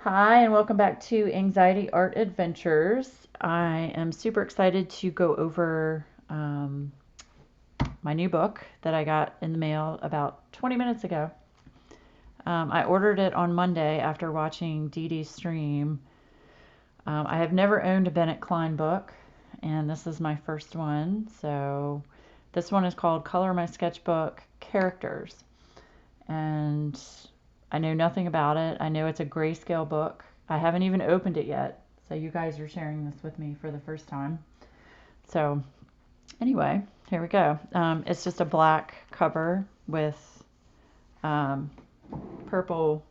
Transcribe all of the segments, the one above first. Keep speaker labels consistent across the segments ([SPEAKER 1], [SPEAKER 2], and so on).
[SPEAKER 1] Hi, and welcome back to Anxiety Art Adventures. I am super excited to go over my new book that I got in the mail about 20 minutes ago. I ordered it on Monday after watching Dee Dee's stream. I have never owned a Bennett Klein book, and this is my first one. So, this one is called Colour My Sketchbook CHARACTERS. And I know nothing about it. I know it's a grayscale book. I haven't even opened it yet. So you guys are sharing this with me for the first time. So anyway, here we go. It's just a black cover with um, purple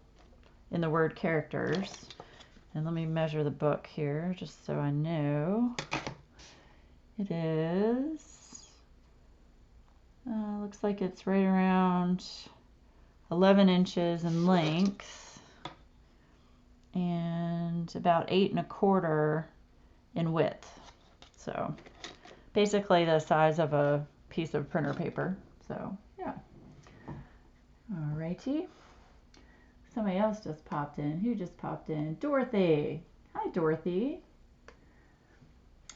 [SPEAKER 1] in the word characters. And let me measure the book here just so I know. It is, looks like it's right around 11 inches in length and about 8 1/4 in width. So basically the size of a piece of printer paper. So yeah. Alrighty. Somebody else just popped in. Who just popped in? Dorothy. Hi, Dorothy.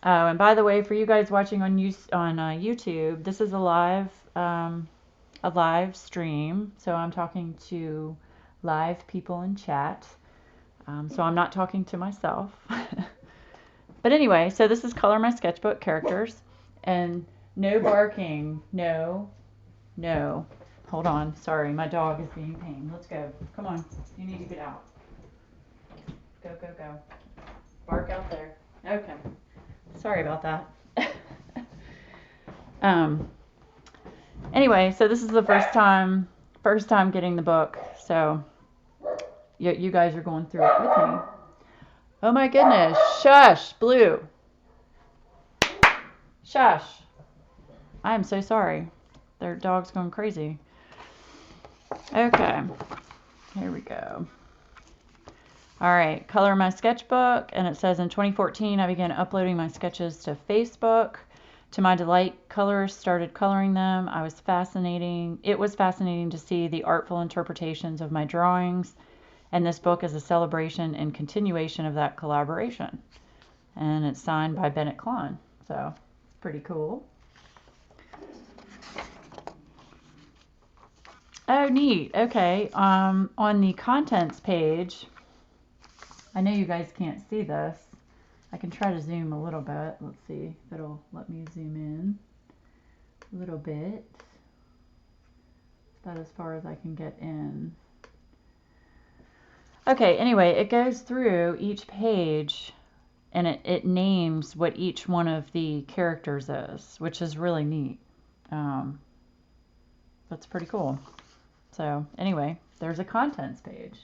[SPEAKER 1] Oh, and by the way, for you guys watching on YouTube, this is a live stream. So I'm talking to live people in chat. So I'm not talking to myself. But anyway, so this is Colour My Sketchbook CHARACTERS. And no barking. No. No. Hold on. Sorry, my dog is being a pain. Let's go. Come on. You need to get out. Go, go, go. Bark out there. Okay. Sorry about that. um. Anyway, so this is the first time getting the book. So you guys are going through it with me. Oh my goodness. Shush, Blue. Shush. I am so sorry. Their dog's going crazy. Okay. Here we go. All right, Colour My Sketchbook, and it says in 2014 I began uploading my sketches to Facebook. To my delight, colorists started coloring them. It was fascinating to see the artful interpretations of my drawings, and this book is a celebration and continuation of that collaboration. And it's signed by Bennett Klein, so it's pretty cool. Oh, neat. Okay. On the contents page, I know you guys can't see this. I can try to zoom a little bit. Let's see if it'll let me zoom in a little bit. About as far as I can get in. Okay, anyway, it goes through each page and it names what each one of the characters is, which is really neat. That's pretty cool. So anyway, there's a contents page.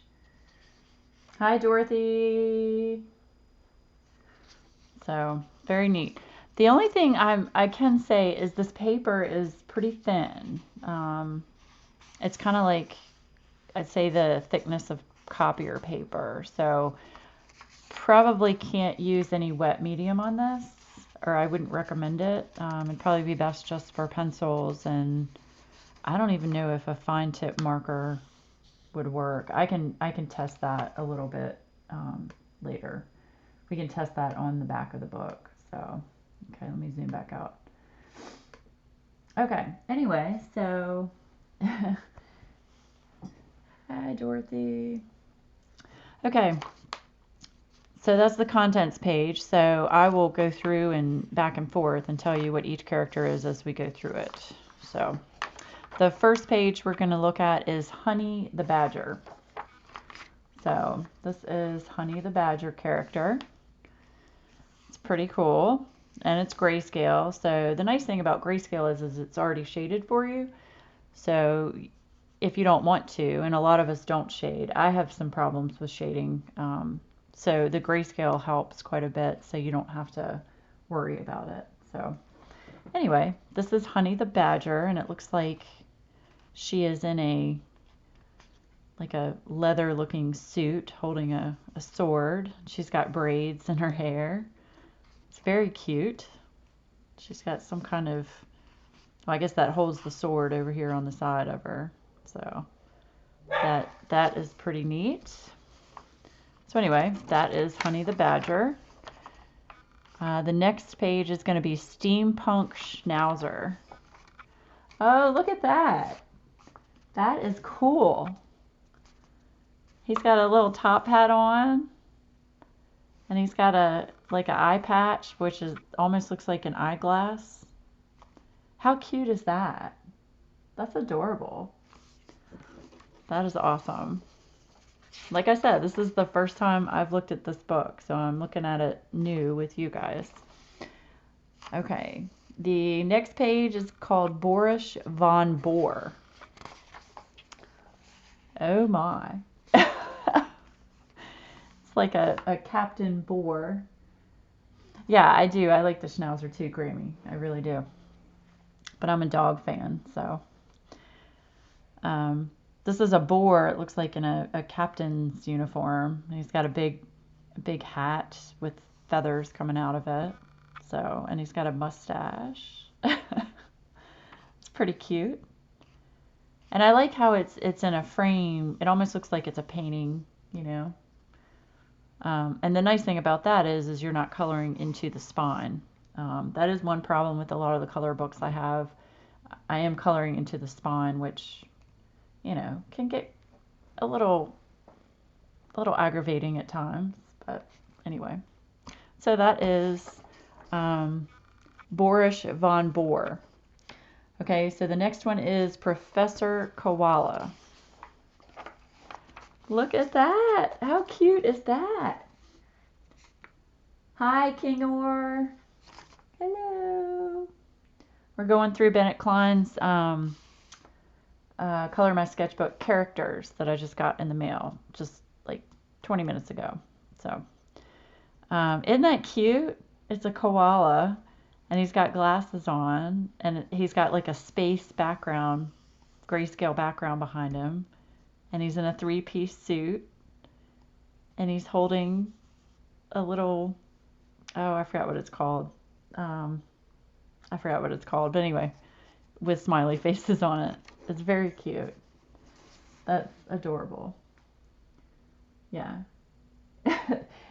[SPEAKER 1] Hi, Dorothy. So very neat. The only thing I can say is this paper is pretty thin. It's kind of like, I'd say, the thickness of copier paper. So probably can't use any wet medium on this, or I wouldn't recommend it. It'd probably be best just for pencils, and I don't even know if a fine tip marker would work. I can test that a little bit later. We can test that on the back of the book. So, okay, let me zoom back out. Okay, anyway, so hi, Dorothy. Okay, so that's the contents page. So I will go through and back and forth and tell you what each character is as we go through it. So the first page we're going to look at is Honey the Badger. So this is Honey the Badger character. It's pretty cool, and it's grayscale. So the nice thing about grayscale is it's already shaded for you. So if you don't want to, and a lot of us don't shade, I have some problems with shading. So the grayscale helps quite a bit, so you don't have to worry about it. So anyway, this is Honey the Badger, and it looks like she is in a leather looking suit holding a sword. She's got braids in her hair. It's very cute. She's got some kind of, well, I guess that holds the sword over here on the side of her. So that is pretty neat. So anyway, that is Honey the Badger. The next page is going to be Steampunk Schnauzer. Oh, look at that. That is cool. He's got a little top hat on, and he's got an eye patch, which is almost looks like an eyeglass. How cute is that? That's adorable. That is awesome. Like I said, this is the first time I've looked at this book, so I'm looking at it new with you guys. Okay, the next page is called Boris von Bohr. Oh my. It's like a Captain Bohr. Yeah, I do. I like the Schnauzer too, Grammy. I really do. But I'm a dog fan, so. This is a boar. It looks like in a captain's uniform. He's got a big hat with feathers coming out of it. So, and he's got a mustache. It's pretty cute. And I like how it's in a frame. It almost looks like it's a painting, you know. And the nice thing about that is you're not coloring into the spine. That is one problem with a lot of the color books I have. I am coloring into the spine, which, you know, can get a little aggravating at times. But anyway, so that is Boris von Bohr. Okay, so the next one is Professor Koala. Look at that. How cute is that? Hi, Kingor. Hello. We're going through Bennett Klein's Colour My Sketchbook Characters that I just got in the mail just like 20 minutes ago. So, isn't that cute? It's a koala, and he's got glasses on, and he's got like a space background, grayscale background behind him, and he's in a three-piece suit, and he's holding a little, oh, I forgot what it's called. But anyway, with smiley faces on it. It's very cute. That's adorable. Yeah.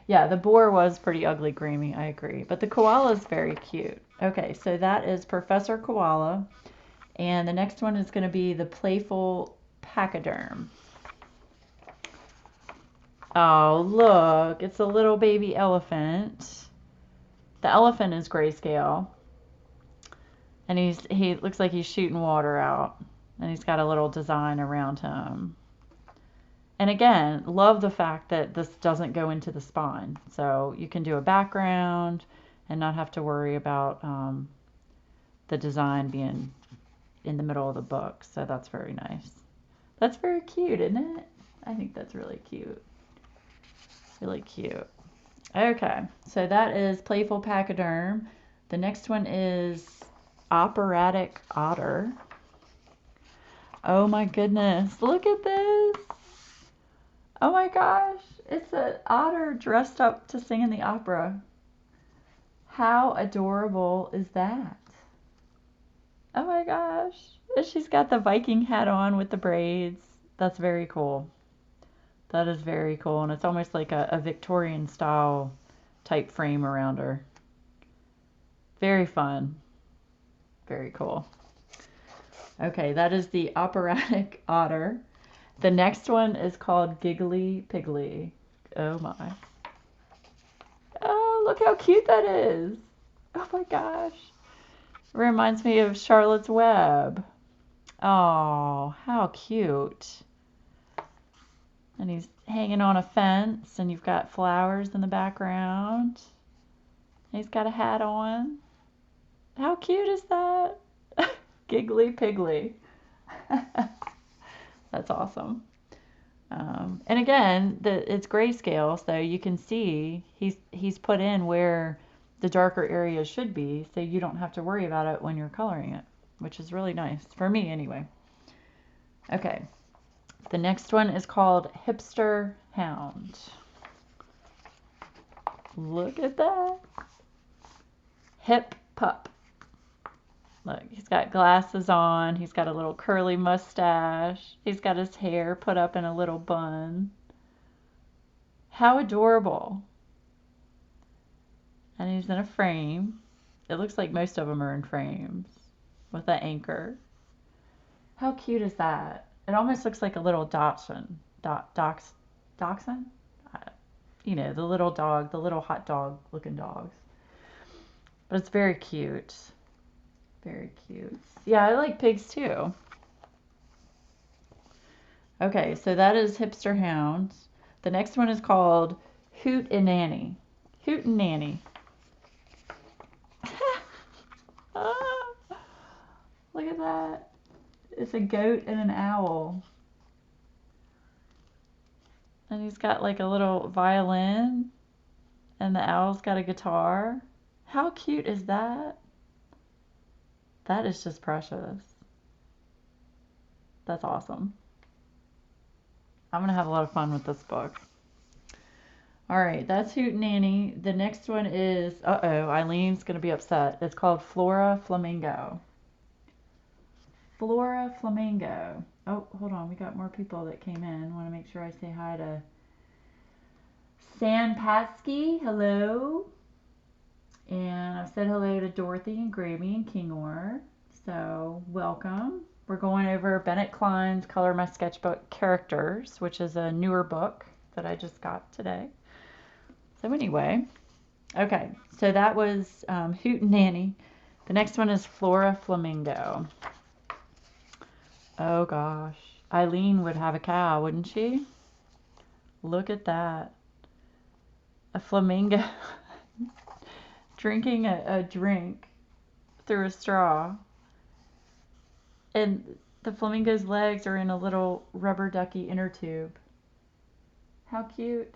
[SPEAKER 1] Yeah, the boar was pretty ugly, Grammy, I agree. But the koala is very cute. Okay, so that is Professor Koala. And the next one is going to be the Playful Pachyderm. Oh, look, it's a little baby elephant. The elephant is grayscale. And he looks like he's shooting water out. And he's got a little design around him. And again, love the fact that this doesn't go into the spine. So you can do a background and not have to worry about the design being in the middle of the book. So that's very nice. That's very cute, isn't it? I think that's really cute. Really cute. Okay, so that is Playful Pachyderm. The next one is Operatic Otter. Oh my goodness, look at this. Oh my gosh, it's an otter dressed up to sing in the opera. How adorable is that? Oh my gosh. And she's got the Viking hat on with the braids. That's very cool. That is very cool. And it's almost like a Victorian style type frame around her. Very fun. Very cool. Okay, that is the operatic otter. The next one is called Giggly Piggly. Oh my. Oh, look how cute that is. Oh my gosh. It reminds me of Charlotte's Web. Oh, how cute. And he's hanging on a fence, and you've got flowers in the background. And he's got a hat on. How cute is that? Giggly Piggly. That's awesome. And again, it's grayscale, so you can see he's put in where the darker areas should be, so you don't have to worry about it when you're coloring it, which is really nice, for me anyway. Okay, the next one is called Hipster Hound. Look at that. Hip Pup. Look, he's got glasses on. He's got a little curly mustache. He's got his hair put up in a little bun. How adorable. And he's in a frame. It looks like most of them are in frames with an anchor. How cute is that? It almost looks like a little dachshund. Dachshund? You know, the little dog, the little hot dog looking dogs. But it's very cute. Very cute. Yeah, I like pigs too. Okay, so that is Hipster Hound. The next one is called Hoot and Nanny. Hoot and Nanny. Ah, look at that. It's a goat and an owl. And he's got like a little violin, and the owl's got a guitar. How cute is that? That is just precious. That's awesome. I'm going to have a lot of fun with this book. All right, that's Hoot Nanny. The next one is, uh-oh, Eileen's going to be upset. It's called Flora Flamingo. Flora Flamingo. Oh, hold on. We got more people that came in. I want to make sure I say hi to San Patsky. Hello. And I've said hello to Dorothy and Gravy and Kingor. So, welcome. We're going over Bennett Klein's Colour My Sketchbook Characters, which is a newer book that I just got today. So anyway, okay, so that was Hoot and Nanny. The next one is Flora Flamingo. Oh gosh, Eileen would have a cow, wouldn't she? Look at that. A flamingo drinking a drink through a straw. And the flamingo's legs are in a little rubber ducky inner tube. How cute.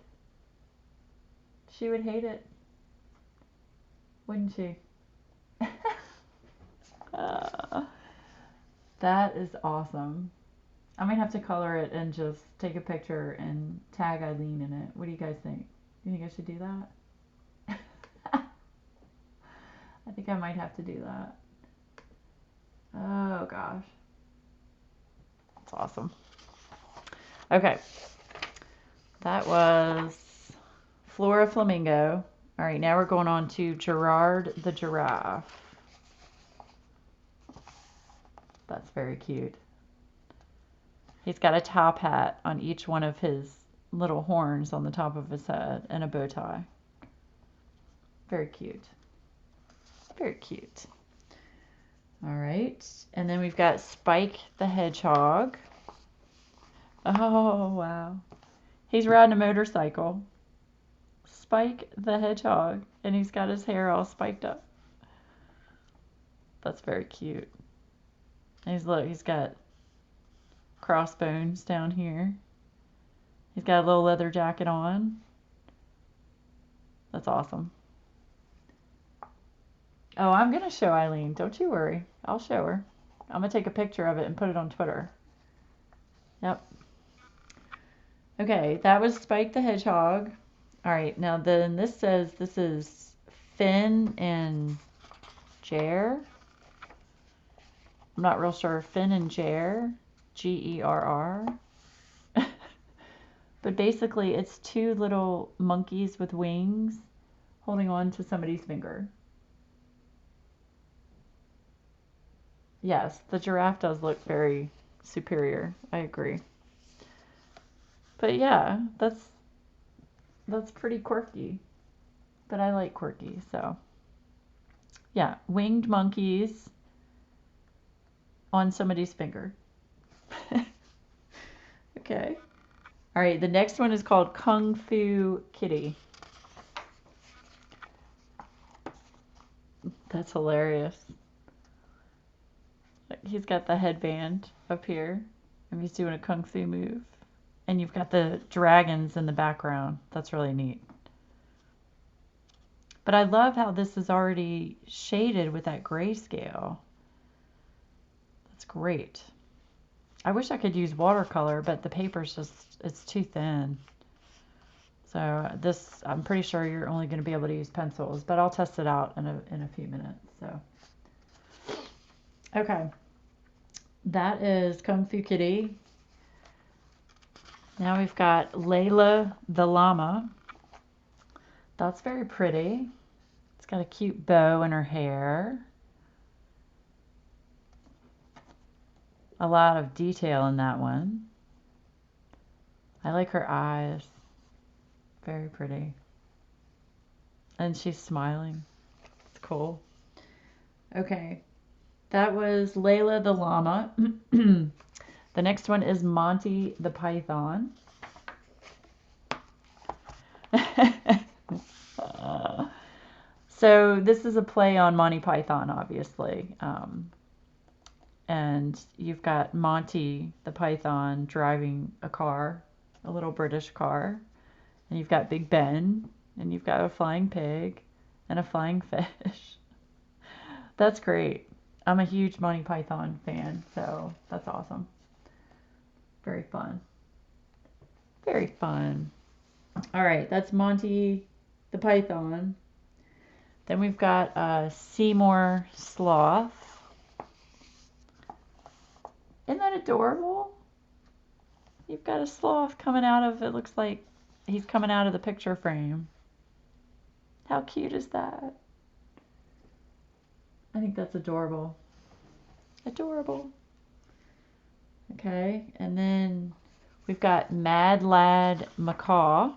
[SPEAKER 1] She would hate it, wouldn't she? That is awesome. I might have to color it and just take a picture and tag Eileen in it. What do you guys think? You think I should do that? I think I might have to do that. Oh gosh. That's awesome. Okay. That was Flora Flamingo. All right, now we're going on to Gerard the Giraffe. That's very cute. He's got a top hat on each one of his little horns on the top of his head and a bow tie. Very cute. Very cute. All right, and then we've got Spike the Hedgehog. Oh, wow. He's riding a motorcycle. Spike the Hedgehog, and he's got his hair all spiked up. That's very cute. And he's got crossbones down here. He's got a little leather jacket on. That's awesome. Oh, I'm going to show Eileen. Don't you worry. I'll show her. I'm going to take a picture of it and put it on Twitter. Yep. Okay, that was Spike the Hedgehog. All right, now then this says this is Finn and Jer. I'm not real sure. Finn and Jer. Gerr. But basically it's two little monkeys with wings holding on to somebody's finger. Yes, the giraffe does look very superior. I agree. But yeah, that's pretty quirky. But I like quirky, so yeah, winged monkeys on somebody's finger. Okay. All right, the next one is called Kung Fu Kitty. That's hilarious. He's got the headband up here, and he's doing a kung fu move. And you've got the dragons in the background. That's really neat. But I love how this is already shaded with that grayscale. That's great. I wish I could use watercolor, but the paper's just, it's too thin. So this, I'm pretty sure you're only going to be able to use pencils, but I'll test it out in a few minutes. So, okay. That is Kung Fu Kitty. Now we've got Layla the llama. That's very pretty. It's got a cute bow in her hair. A lot of detail in that one. I like her eyes. Very pretty. And she's smiling. It's cool. Okay. That was Layla the llama. The next one is Monty the python. So this is a play on Monty Python, obviously. And you've got Monty the python driving a car, a little British car. And you've got Big Ben, and you've got a flying pig and a flying fish. That's great. I'm a huge Monty Python fan, so that's awesome. Very fun. Very fun. All right, that's Monty the Python. Then we've got Seymour Sloth. Isn't that adorable? You've got a sloth coming out of, it looks like he's coming out of the picture frame. How cute is that? I think that's adorable. Adorable. Okay, and then we've got Mad Lad Macaw.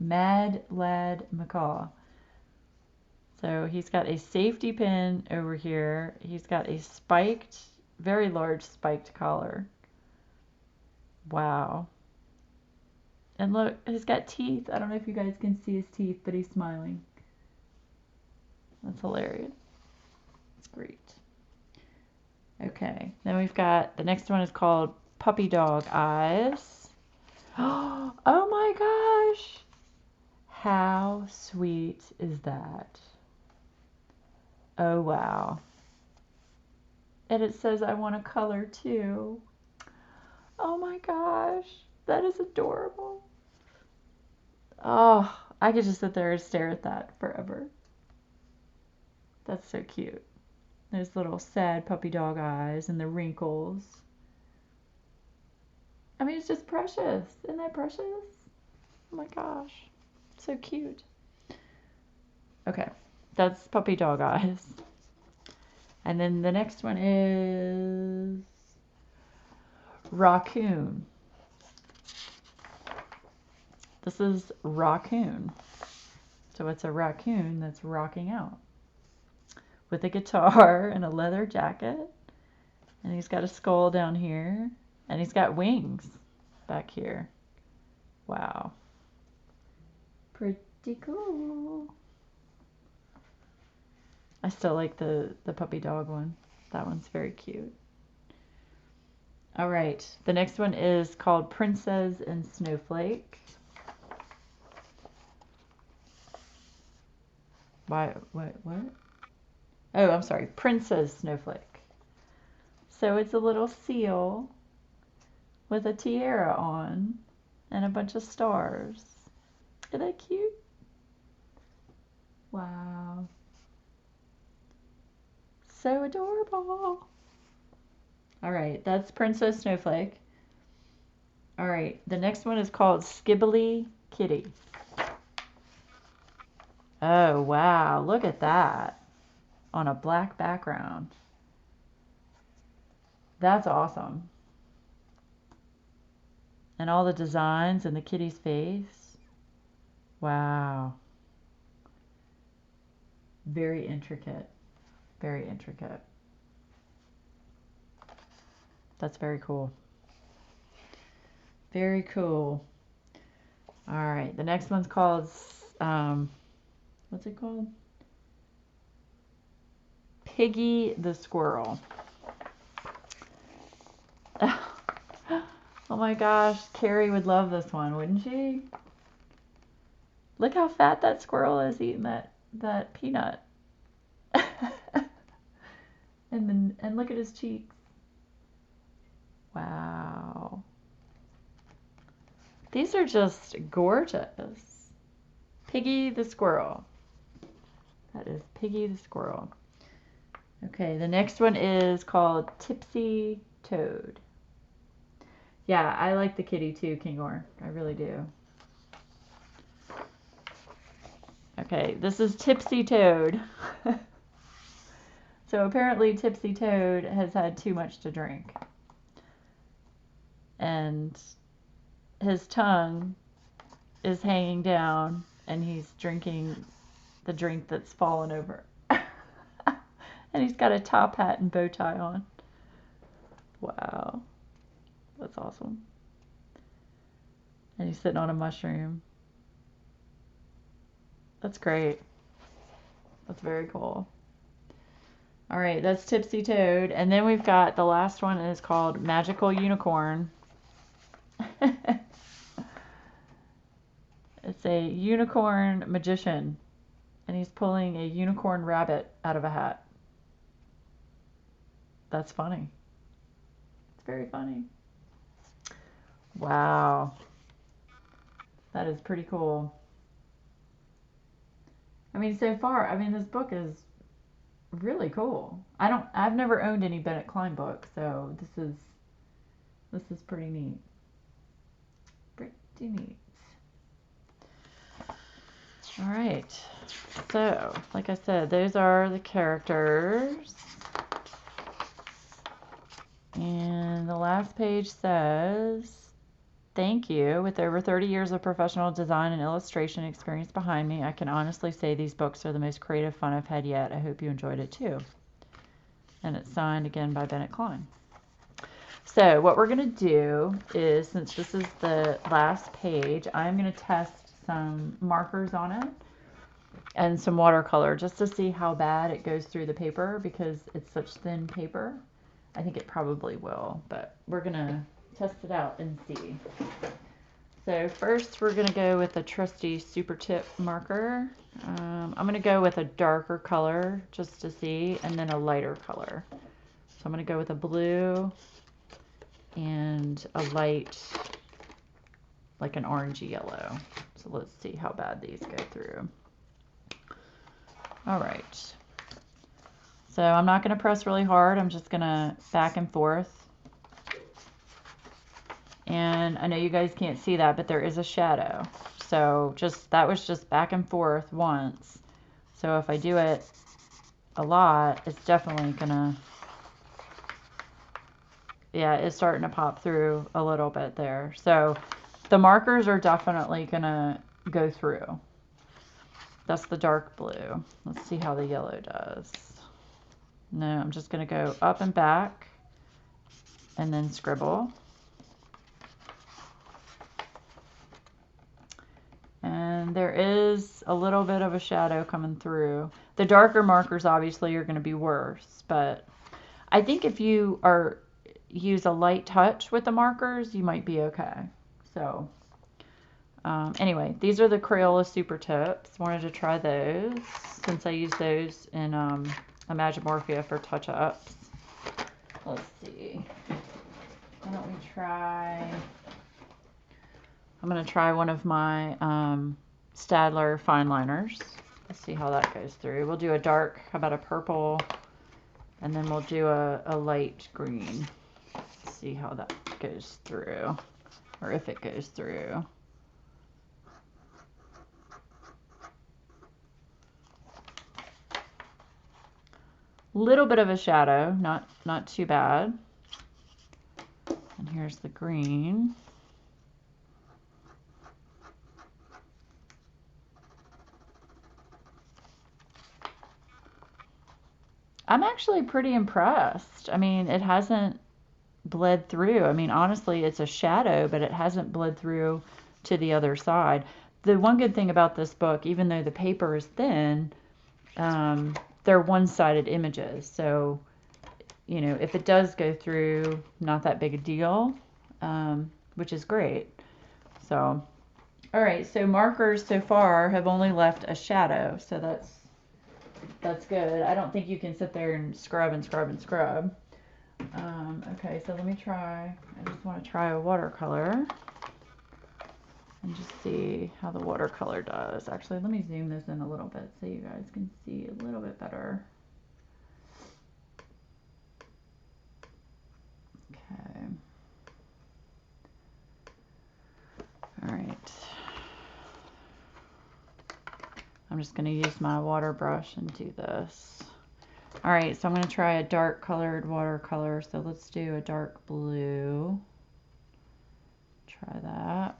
[SPEAKER 1] Mad Lad Macaw. So he's got a safety pin over here. He's got a spiked, very large spiked collar. Wow. And look, he's got teeth. I don't know if you guys can see his teeth, but he's smiling. That's hilarious. It's great. Okay, then we've got, the next one is called Puppy Dog Eyes. Oh my gosh! How sweet is that? Oh wow. And it says, I want to color too. Oh my gosh, that is adorable. Oh, I could just sit there and stare at that forever. That's so cute. Those little sad puppy dog eyes and the wrinkles. I mean, it's just precious. Isn't that precious? Oh my gosh. So cute. Okay, that's puppy dog eyes. And then the next one is raccoon. This is raccoon. So it's a raccoon that's rocking out with a guitar and a leather jacket. And he's got a skull down here. And he's got wings back here. Wow. Pretty cool. I still like the puppy dog one. That one's very cute. All right. The next one is called Princess and Snowflake. What? Oh, I'm sorry. Princess Snowflake. So it's a little seal with a tiara on and a bunch of stars. Isn't that cute? Wow. So adorable. All right, that's Princess Snowflake. All right, the next one is called Skibbly Kitty. Oh, wow, look at that on a black background. That's awesome. And all the designs and the kitty's face. Wow. Very intricate. Very intricate. That's very cool. Very cool. All right, the next one's called, what's it called? Piggy the Squirrel. Oh my gosh, Carrie would love this one, wouldn't she? Look how fat that squirrel is eating that peanut. And look at his cheeks. Wow. These are just gorgeous. Piggy the Squirrel. That is Piggy the Squirrel. Okay, the next one is called Tipsy Toad. Yeah, I like the kitty too, Kingor. I really do. Okay, this is Tipsy Toad. So apparently Tipsy Toad has had too much to drink. And his tongue is hanging down and he's drinking the drink that's fallen over. And he's got a top hat and bow tie on. Wow. That's awesome. And he's sitting on a mushroom. That's great. That's very cool. All right, that's Tipsy Toad. And then we've got the last one is called Magical Unicorn. It's a unicorn magician. And he's pulling a unicorn rabbit out of a hat. That's funny. It's very funny. Wow. That is pretty cool. I mean, so far, I mean, this book is really cool. I've never owned any Bennett Klein books, so this is pretty neat. Pretty neat. All right. So, like I said, those are the characters. And the last page says, thank you. With over 30 years of professional design and illustration experience behind me, I can honestly say these books are the most creative fun I've had yet. I hope you enjoyed it too. And it's signed again by Bennett Klein. So what we're going to do is, since this is the last page, I'm going to test some markers on it and some watercolor just to see how bad it goes through the paper, because it's such thin paper. I think it probably will, but we're going to test it out and see. So first we're going to go with a trusty super tip marker. I'm going to go with a darker color just to see, and then a lighter color. So I'm going to go with a blue and a light, like an orangey yellow. So let's see how bad these go through. All right. So I'm not going to press really hard. I'm just going to back and forth. And I know you guys can't see that, but there is a shadow. So that was just back and forth once. So if I do it a lot, it's definitely gonna, yeah, it's starting to pop through a little bit there. So the markers are definitely gonna go through. That's the dark blue. Let's see how the yellow does. No, I'm just gonna go up and back and then scribble. And there is a little bit of a shadow coming through. The darker markers obviously are going to be worse, but I think if you use a light touch with the markers, you might be okay. So anyway, these are the Crayola Super Tips. Wanted to try those since I use those in Imagimorphia for touch-ups. Let's see. Why don't we try... I'm going to try one of my Staedtler fine liners. Let's see how that goes through. We'll do a dark, how about a purple, and then we'll do a light green. Let's see how that goes through, or if it goes through. Little bit of a shadow, not too bad. And here's the green. I'm actually pretty impressed. I mean, it hasn't bled through. I mean, honestly, it's a shadow, but it hasn't bled through to the other side. The one good thing about this book, even though the paper is thin, they're one-sided images. So, you know, if it does go through, not that big a deal, which is great. So, all right, so markers so far have only left a shadow, so that's good. I don't think you can sit there and scrub and scrub and scrub. Okay, so let me try. I just want to try a watercolor and just see how the watercolor does. Actually, let me zoom this in a little bit so you guys can see a little bit better. I'm just going to use my water brush and do this. All right, so I'm going to try a dark colored watercolor. So let's do a dark blue. Try that.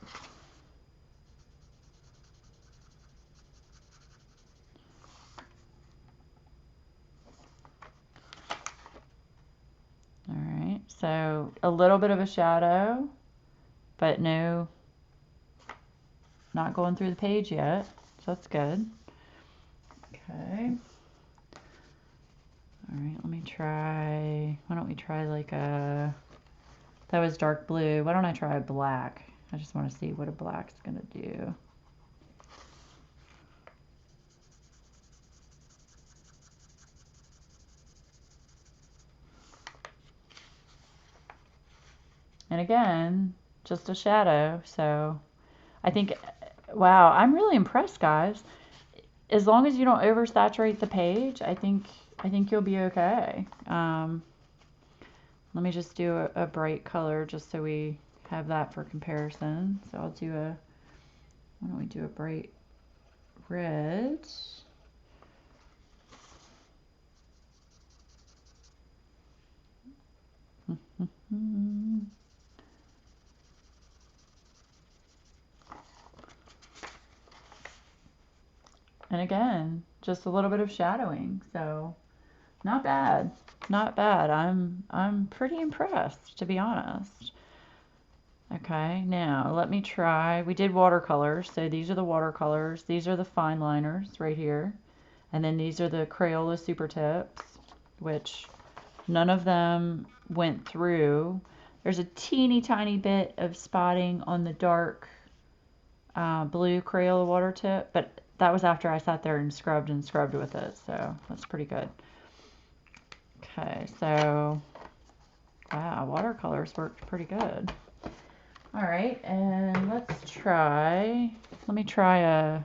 [SPEAKER 1] All right, so a little bit of a shadow, but no, not going through the page yet, so that's good. Okay. All right, let me try, why don't we try like a, that was dark blue. Why don't I try a black? I just want to see what a black's gonna do. And again, just a shadow, so I think, wow, I'm really impressed, guys. As long as you don't oversaturate the page, I think you'll be okay. Let me just do a bright color just so we have that for comparison. So I'll do a, why don't we do a bright red. And again, just a little bit of shadowing, so not bad, not bad. I'm pretty impressed, to be honest. Okay, now let me try, we did watercolors, so these are the watercolors, these are the fine liners right here, and then these are the Crayola Super Tips, which none of them went through. There's a teeny tiny bit of spotting on the dark blue Crayola water tip, but that was after I sat there and scrubbed with it, so that's pretty good. Okay, so wow, watercolors worked pretty good. All right, and let's try, let me try a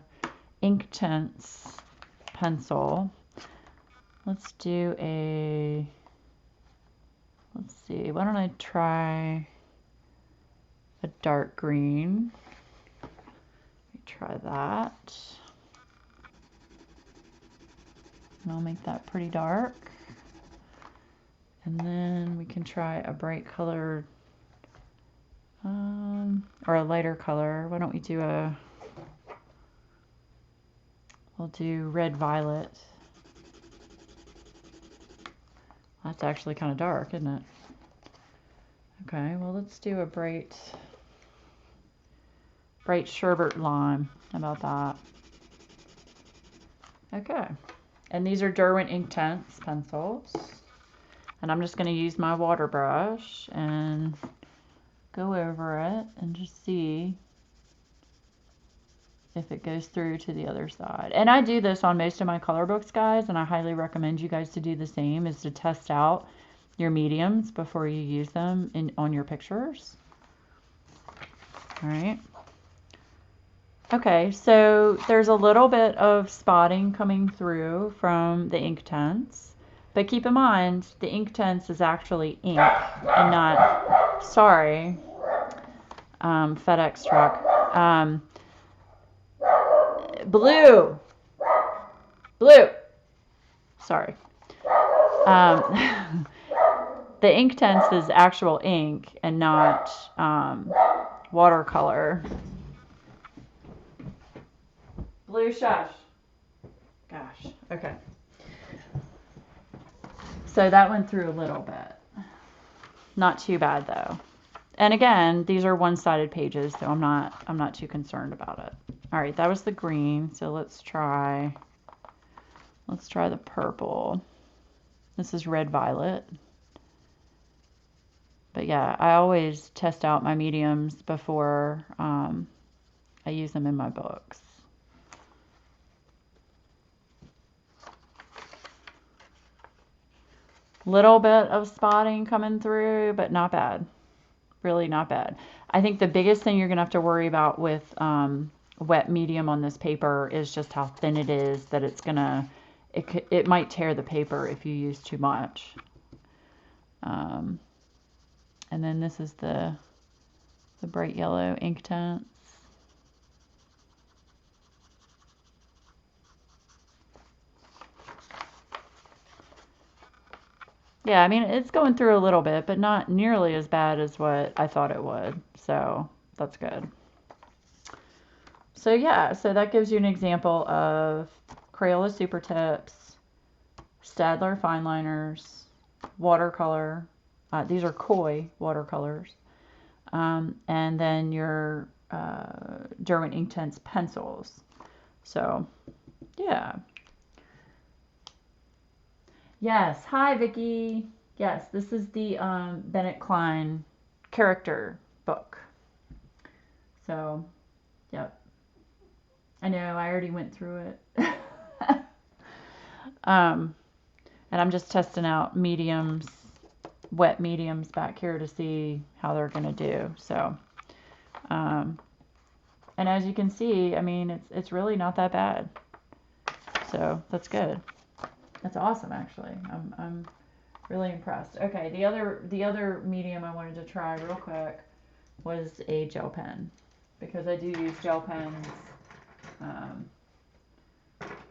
[SPEAKER 1] Inktense pencil. Let's do a, let's see, why don't I try a dark green? Let me try that. And I'll make that pretty dark. And then we can try a bright color, or a lighter color. Why don't we do a, we'll do red violet. That's actually kind of dark, isn't it? Okay, well let's do a bright sherbet lime. How about that? Okay, and these are Derwent Inktense pencils. And I'm just going to use my water brush and go over it and just see if it goes through to the other side. And I do this on most of my color books, guys, and I highly recommend you guys to do the same, is to test out your mediums before you use them on your pictures. All right. Okay, so there's a little bit of spotting coming through from the Inktense. But keep in mind, the Inktense is actually ink and not, sorry, FedEx truck. Blue, sorry. The Inktense is actual ink and not watercolor. Blue, shush. Gosh, okay. So that went through a little bit. Not too bad though. And again, these are one-sided pages, so I'm not too concerned about it. All right, that was the green. So let's try the purple. This is red violet. But yeah, I always test out my mediums before I use them in my books. Little bit of spotting coming through, but not bad. Really not bad. I think the biggest thing you're going to have to worry about with wet medium on this paper is just how thin it is, that it's going to, it might tear the paper if you use too much. And then this is the bright yellow Inktense. Yeah, I mean, it's going through a little bit, but not nearly as bad as what I thought it would. So that's good. So yeah, so that gives you an example of Crayola Super Tips, Staedtler fine liners, watercolor. These are koi watercolors. And then your Derwent Inktense pencils. So yeah. Yes. Hi, Vicky. Yes, this is the Bennett Klein character book. So, yep. I know, I already went through it. um, and I'm just testing out mediums, wet mediums back here to see how they're going to do. So, um, and as you can see, I mean, it's really not that bad. So that's good. That's awesome, actually. I'm really impressed. Okay, the other medium I wanted to try real quick was a gel pen, because I do use gel pens. Um,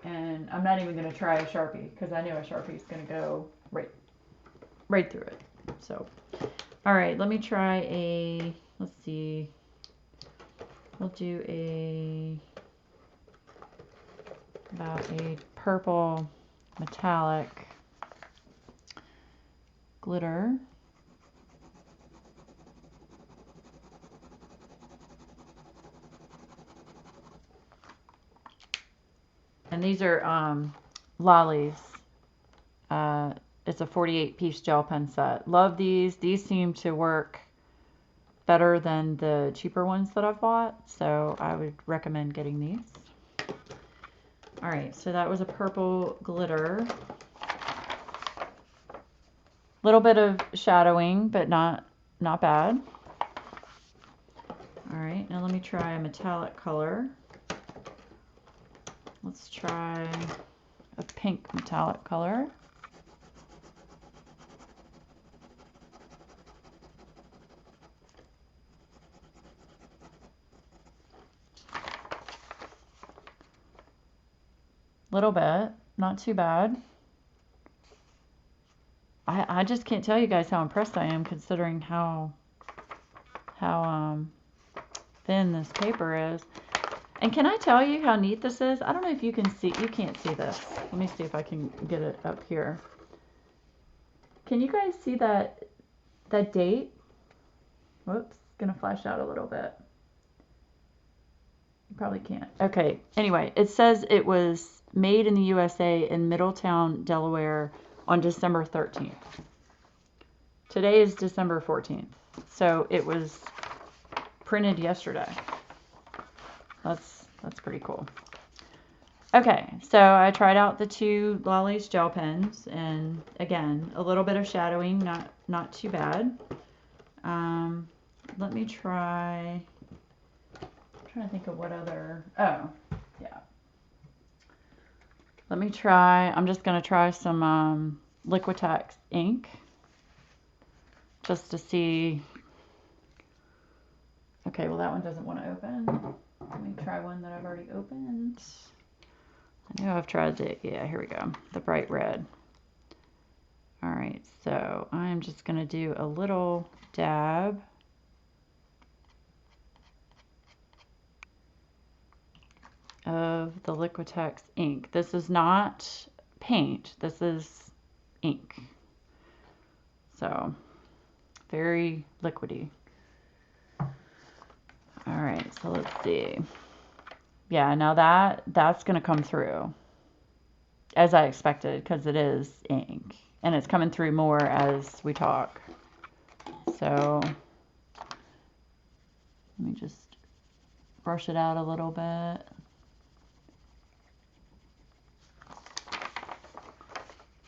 [SPEAKER 1] and I'm not even going to try a Sharpie because I know a Sharpie is going to go right through it. So, all right, let me try let's see, we'll do about a purple metallic glitter. And these are Lollies. It's a 48-piece gel pen set. Love these. These seem to work better than the cheaper ones that I've bought, so I would recommend getting these. All right, so that was a purple glitter. Little bit of shadowing, but not bad. All right, now let me try a metallic color. Let's try a pink metallic color. Little bit, not too bad. I just can't tell you guys how impressed I am considering how thin this paper is. And can I tell you how neat this is? I don't know if you can see, you can't see this. Let me see if I can get it up here. Can you guys see that date? Whoops, it's gonna flash out a little bit. You probably can't. Okay, anyway, it says it was made in the USA in Middletown, Delaware on December 13th. Today is December 14th. So it was printed yesterday. That's pretty cool. Okay, so I tried out the two Lollies gel pens, and again, a little bit of shadowing, not too bad. Let me try. I'm trying to think of what other. Oh, yeah. Let me try. I'm just gonna try some Liquitex ink, just to see. Okay, well that one doesn't want to open. Let me try one that I've already opened. I know I've tried it. Yeah, here we go. The bright red. All right, so I'm just going to do a little dab. Of the Liquitex ink. This is not paint. This is ink. So, very liquidy. All right, so let's see. Yeah, now that's going to come through as I expected, because it is ink, and it's coming through more as we talk. So let me just brush it out a little bit.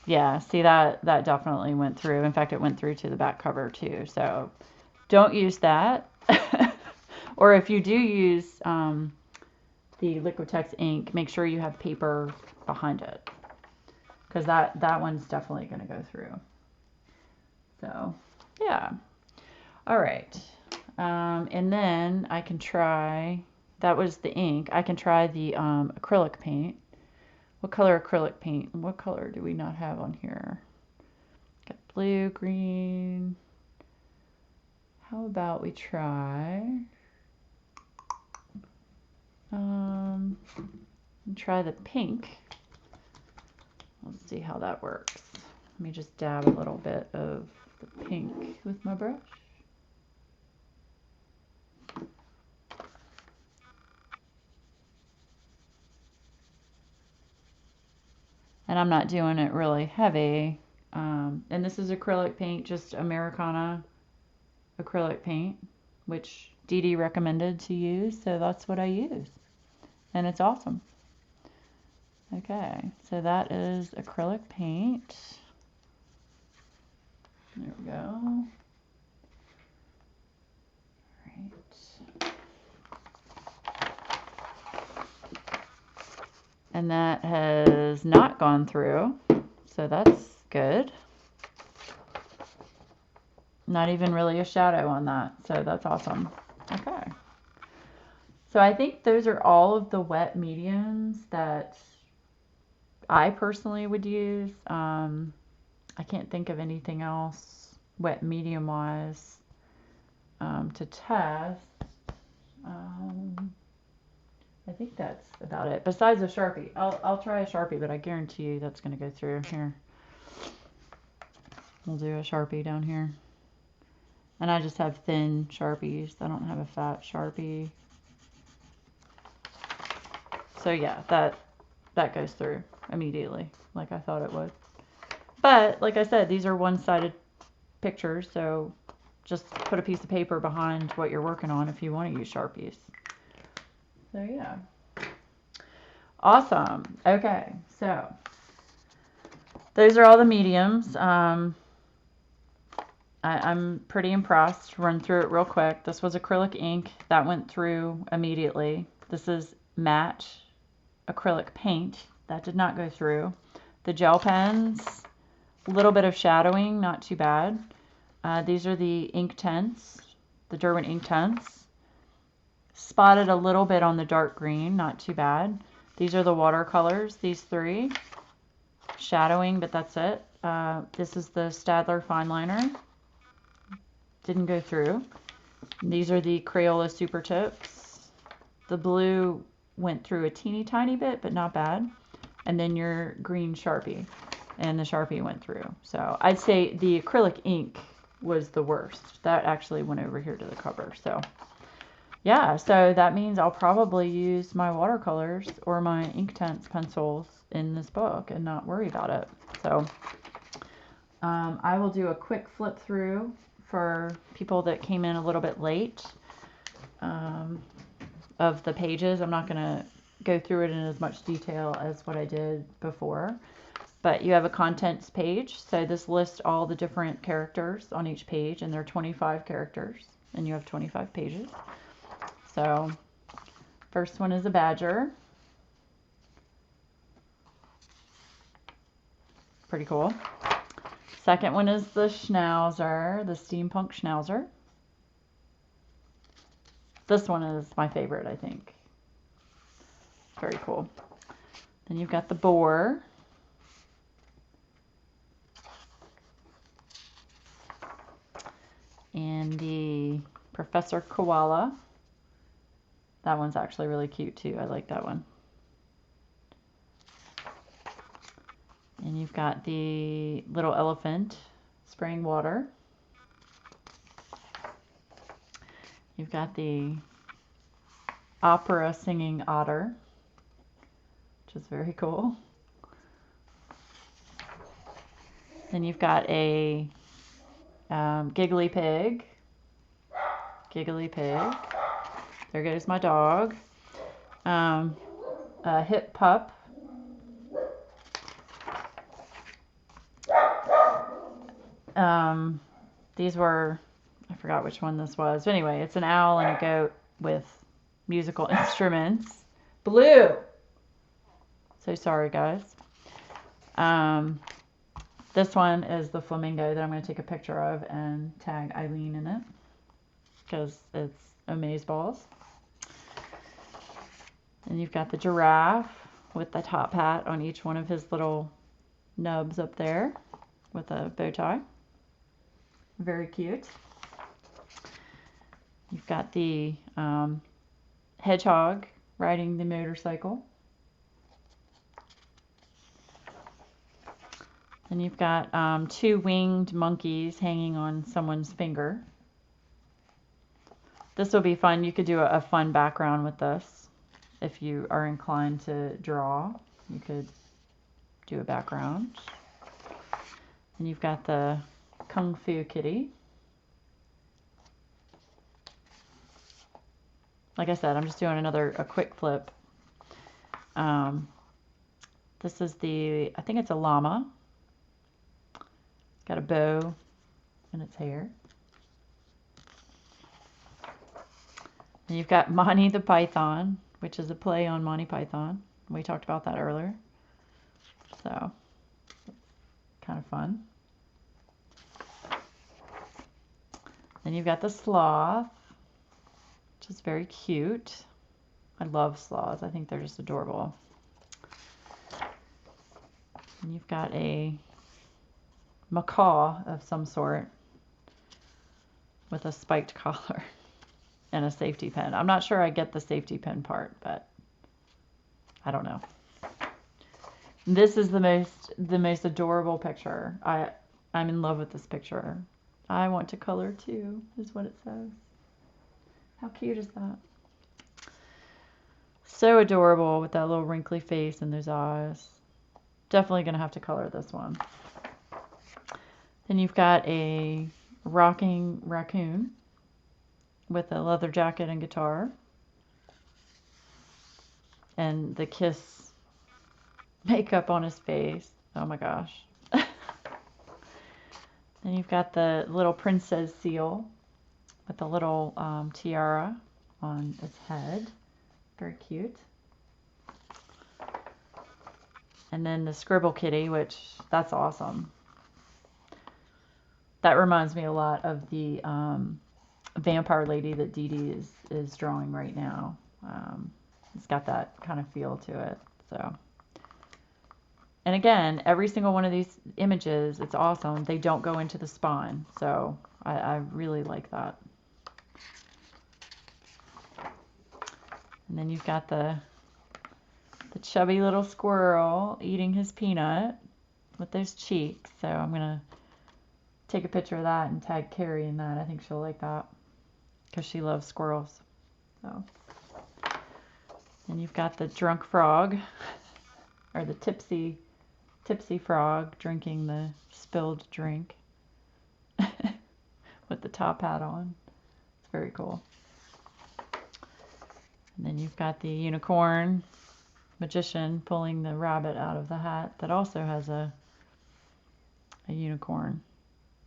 [SPEAKER 1] Yeah, see that definitely went through. In fact, it went through to the back cover too. So don't use that. Or if you do use the Liquitex ink, make sure you have paper behind it, because that one's definitely going to go through. So yeah. All right. And then I can try, that was the ink. I can try the acrylic paint. What color acrylic paint? What color do we not have on here? Got blue, green. How about we try try the pink. Let's see how that works. Let me just dab a little bit of the pink with my brush. And I'm not doing it really heavy. And this is acrylic paint, just Americana acrylic paint, which Dee Dee recommended to use, so that's what I use. And it's awesome. Okay, so that is acrylic paint. There we go. Right. And that has not gone through, so that's good. Not even really a shadow on that, so that's awesome. Okay. So I think those are all of the wet mediums that I personally would use. I can't think of anything else wet medium wise to test. I think that's about it. Besides a Sharpie. I'll try a Sharpie, but I guarantee you that's going to go through here. We'll do a Sharpie down here. And I just have thin Sharpies. I don't have a fat Sharpie. So yeah, that goes through immediately, like I thought it would. But like I said, these are one-sided pictures, so just put a piece of paper behind what you're working on if you want to use Sharpies. So yeah. Awesome. Okay, so those are all the mediums. I'm pretty impressed. Run through it real quick. This was acrylic ink. That went through immediately. This is matte acrylic paint. That did not go through. The gel pens, a little bit of shadowing, not too bad. These are the ink tints, the Derwent ink tints. Spotted a little bit on the dark green, not too bad. These are the watercolors, these three. Shadowing, but that's it. This is the Staedtler fine liner. Didn't go through. These are the Crayola Super Tips. The blue went through a teeny tiny bit, but not bad. And then your green Sharpie. And the Sharpie went through. So I'd say the acrylic ink was the worst. That actually went over here to the cover. So yeah, so that means I'll probably use my watercolors or my Inktense pencils in this book and not worry about it. So I will do a quick flip through for people that came in a little bit late of the pages. I'm not going to go through it in as much detail as what I did before, but you have a contents page. So this lists all the different characters on each page, and there are 25 characters, and you have 25 pages. So first one is a badger. Pretty cool. Second one is the schnauzer, the steampunk schnauzer. This one is my favorite, I think. Very cool. Then you've got the boar. And the Professor Koala. That one's actually really cute too. I like that one. And you've got the little elephant spraying water. You've got the opera singing otter, which is very cool. Then you've got a giggly pig. Giggly pig. There goes my dog. A hip pup. These were, I forgot which one this was. But anyway, it's an owl and a goat with musical instruments. Blue! So sorry, guys. This one is the flamingo that I'm going to take a picture of and tag Eileen in it, because it's amazeballs. And you've got the giraffe with the top hat on each one of his little nubs up there with a bow tie. Very cute. You've got the hedgehog riding the motorcycle. And you've got two winged monkeys hanging on someone's finger. This will be fun. You could do a fun background with this. If you are inclined to draw, you could do a background. And you've got the Kung Fu Kitty. Like I said, I'm just doing a quick flip. This is I think it's a llama. It's got a bow in its hair. And you've got Monty the Python, which is a play on Monty Python. We talked about that earlier. So, kind of fun. Then you've got the sloth, which is very cute. I love sloths. I think they're just adorable. And you've got a macaw of some sort with a spiked collar and a safety pin. I'm not sure I get the safety pin part, but I don't know. This is the most adorable picture. I'm in love with this picture. I want to color too, is what it says. How cute is that? So adorable with that little wrinkly face and those eyes. Definitely gonna have to color this one. Then you've got a rocking raccoon with a leather jacket and guitar. And the Kiss makeup on his face. Oh my gosh. Then you've got the little princess seal with a little tiara on its head. Very cute. And then the scribble kitty, which that's awesome. That reminds me a lot of the vampire lady that Dee Dee is drawing right now. It's got that kind of feel to it. So, and again, every single one of these images, it's awesome. They don't go into the spine, so I really like that. And then you've got the chubby little squirrel eating his peanut with those cheeks. So I'm gonna take a picture of that and tag Carrie in that. I think she'll like that because she loves squirrels. So, and you've got the drunk frog, or the tipsy frog drinking the spilled drink with the top hat on. It's very cool. And then you've got the unicorn magician pulling the rabbit out of the hat that also has a unicorn.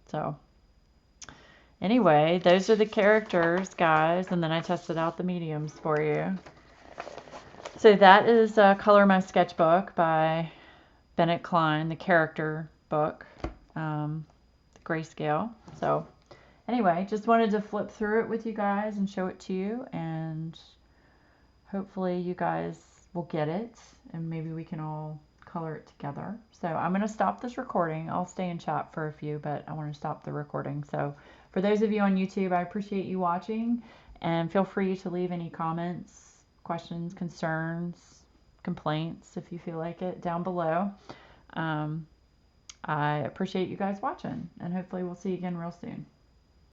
[SPEAKER 1] So anyway, those are the characters, guys, and then I tested out the mediums for you. So that is Colour My Sketchbook by Bennett Klein, the character book, the grayscale. So anyway, just wanted to flip through it with you guys and show it to you, and hopefully you guys will get it, and maybe we can all color it together. So I'm going to stop this recording. I'll stay in chat for a few, but I want to stop the recording. So for those of you on YouTube, I appreciate you watching, and feel free to leave any comments, questions, concerns, complaints, if you feel like it, down below. I appreciate you guys watching, and hopefully we'll see you again real soon.